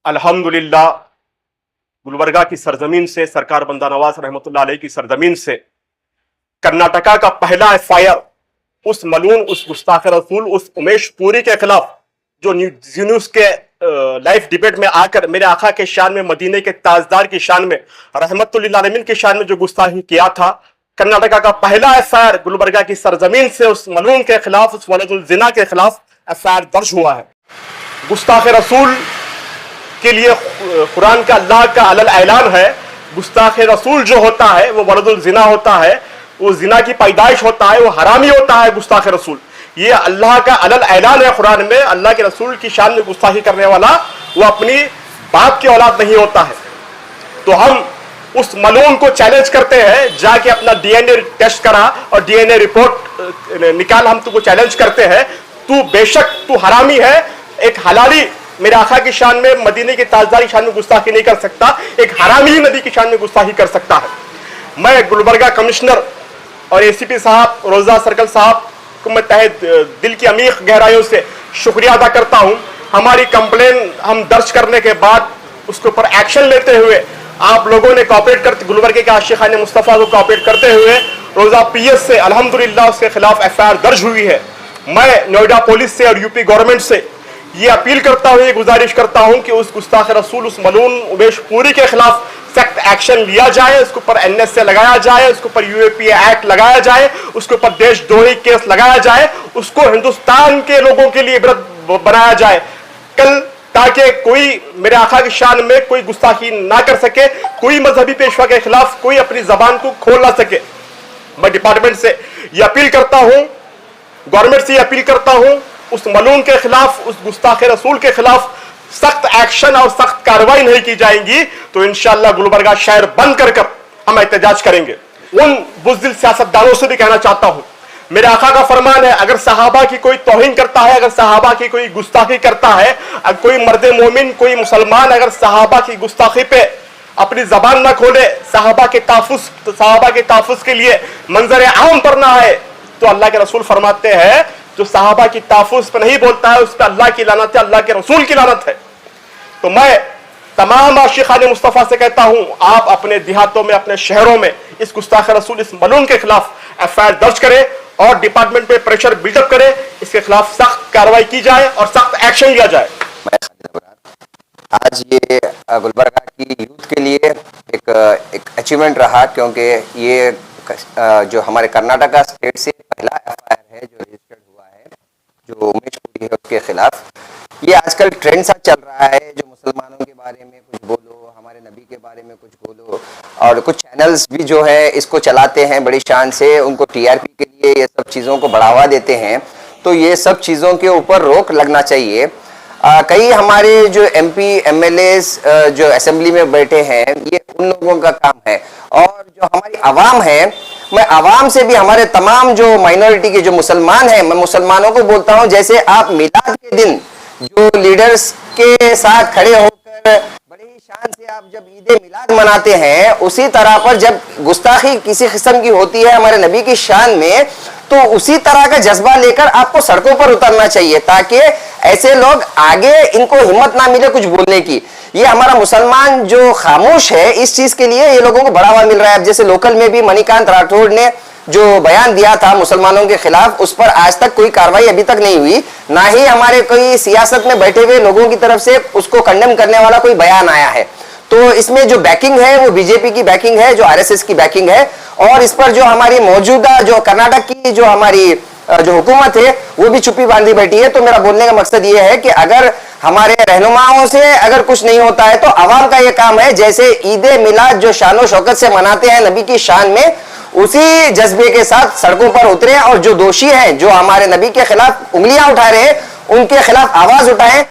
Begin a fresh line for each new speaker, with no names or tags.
अल्हम्दुलिल्लाह गुलबर्गा की सरजमीन से, सरकार बंदा नवाज रहमतुल्लाह अलैह की सरजमीन से कर्नाटका का पहला एफआईआर उस मलून, उस गुस्ताख रसूल, उस उमेश पुरी के खिलाफ जो न्यूज के लाइव डिबेट में आकर मेरे आका के शान में, मदीने के ताजदार की शान में, रहमतुल्लिल आलमीन की शान में जो गुस्ताखी किया था, कर्नाटका का पहला एफआईआर गुलबर्गा की सरजमीन से उस मलून के खिलाफ, उस वलदुल जिना के खिलाफ एफआईआर दर्ज हुआ है। गुस्ताख रसूल के लिए कुरान का, अल्लाह का अलल ऐलान है, गुस्ताख रसूल जो होता है वो वलदुल जिना होता है, वो जिना की पैदाइश होता है, वो हरामी होता है गुस्ताख रसूल। ये अल्लाह का अलल ऐलान है कुरान में। अल्लाह के रसूल की शान में गुस्ताखी करने वाला वो अपनी बाप की औलाद नहीं होता है। तो हम उस मलून को चैलेंज करते हैं, जाके अपना डीएनए टेस्ट करा और डीएनए रिपोर्ट निकाल, हम तुमको चैलेंज करते हैं, तू बेशक तू हरामी है, एक हलाली मेरे आका की शान में, मदीने की ताजदार की शान में गुस्ताखी नहीं कर सकता, एक हरामी ही नबी की शान में गुस्ताखी कर सकता है। मैं गुलबर्गा कमिश्नर और एसीपी साहब, रोजा सर्कल साहब को मैं तहे दिल की अमीर गहराइयों से शुक्रिया अदा करता हूं। हमारी कंप्लेन हम दर्ज करने के बाद उसके ऊपर एक्शन लेते हुए आप लोगों ने कोऑपरेट करते, गुलबर्गे के आशिकाने मुस्तफ़ा को कोऑपरेट करते हुए रोजा पीएस से अल्हम्दुलिल्लाह उसके खिलाफ एफआईआर दर्ज हुई है। मैं नोएडा पुलिस से और यूपी गवर्नमेंट से ये अपील करता हूं, ये गुजारिश करता हूं कि उस गुस्ताख रसूल, उस मलून उमेश पुरी के खिलाफ सख्त एक्शन लिया जाए, उसके ऊपर एनएसए लगाया जाए, उसके ऊपर यूएपीए एक्ट लगाया जाए, उसके ऊपर देशद्रोही केस लगाया जाए, उसको हिंदुस्तान के लोगों के लिए इबरत बनाया जाए कल, ताकि कोई मेरे आका की शान में कोई गुस्ताखी ना कर सके, कोई मजहबी पेशवा के खिलाफ कोई अपनी जबान को खोल ना सके। मैं डिपार्टमेंट से ये अपील करता हूं, गवर्नमेंट से ये अपील करता हूं, उस मलून के खिलाफ, उस गुस्ताख रसूल के खिलाफ सख्त एक्शन और सख्त कार्रवाई नहीं की जाएंगी तो इंशाअल्लाह गुलबर्गा शहर बंद कर हम एहतजाज करेंगे। उन बुज़दिल सियासतदानों से भी कहना चाहता हूं, मेरे आका का फरमान है, अगर सहाबा की कोई तौहीन करता है, अगर सहाबा की कोई गुस्ताखी करता है, अगर कोई मर्द मोमिन, कोई मुसलमान अगर सहाबा की गुस्ताखी पे अपनी जबान ना खोले, सहाबा के ताफुज के लिए मंजर आम करना है, तो अल्लाह के रसूल फरमाते हैं जो सहाबा की ताफुज पे नहीं बोलता है उस पर अल्लाह की लानत है, अल्लाह के रसूल की लानत है। तो मैं तमाम आशिकाने मुस्तफ़ा से कहता हूं, आप अपने देहातों में, अपने शहरों में इस गुस्ताख रसूल, इस मलून के खिलाफ एफआईआर दर्ज करें और डिपार्टमेंट पे प्रेशर बिल्डअप करें, इसके खिलाफ सख्त कार्रवाई की जाए और सख्त एक्शन लिया जाए।
आज ये गुलबर्गा की यूथ के लिए एक अचीवमेंट रहा, क्योंकि ये जो हमारे कर्नाटका स्टेट से पहला एफआईआर है जो रजिस्टर्ड हुआ है, जो उमेश पुरी है उसके खिलाफ। ये आजकल ट्रेंड सा चल रहा है, जो मुसलमानों के बारे में कुछ बोलो, हमारे नबी के बारे में कुछ बोलो, और कुछ चैनल्स भी जो है इसको चलाते हैं बड़ी शान से, उनको टीआरपी के लिए ये सब चीज़ों को बढ़ावा देते हैं। तो ये सब चीज़ों के ऊपर रोक लगना चाहिए। कई हमारे जो एमपी एमएलएस जो असेंबली में बैठे हैं, ये उन लोगों का काम है, और जो हमारी आवाम है, मैं आवाम से भी, हमारे तमाम जो माइनॉरिटी के जो मुसलमान हैं, मैं मुसलमानों को बोलता हूं, जैसे आप मिलाद के दिन जो लीडर्स के साथ खड़े होकर बड़े ही शान से आप जब ईद मिलाद मनाते हैं, उसी तरह पर जब गुस्ताखी किसी किस्म की होती है हमारे नबी की शान में, तो उसी तरह का जज्बा लेकर आपको सड़कों पर उतरना चाहिए, ताकि ऐसे लोग आगे इनको हिम्मत ना मिले कुछ बोलने की। ये हमारा मुसलमान जो खामोश है, इस चीज के लिए ये लोगों को बढ़ावा मिल रहा है। जैसे लोकल में भी मणिकांत राठौड़ ने जो बयान दिया था मुसलमानों के खिलाफ, उस पर आज तक कोई कार्रवाई अभी तक नहीं हुई, ना ही हमारे कोई सियासत में बैठे हुए लोगों की तरफ से उसको कंडेम करने वाला कोई बयान आया है। तो इसमें जो बैकिंग है वो बीजेपी की बैकिंग है, जो आरएसएस की बैकिंग है, और इस पर जो हमारी मौजूदा जो कर्नाटक की जो हमारी जो हुकूमत है वो भी चुप्पी बांधी बैठी है। तो मेरा बोलने का मकसद ये है कि अगर हमारे रहनुमाओं से अगर कुछ नहीं होता है तो आवाम का ये काम है, जैसे ईद मिलाद जो शान शौकत से मनाते हैं नबी की शान में, उसी जज्बे के साथ सड़कों पर उतरे और जो दोषी हैं, जो हमारे नबी के खिलाफ उंगलियां उठा रहे हैं, उनके खिलाफ आवाज उठाएं।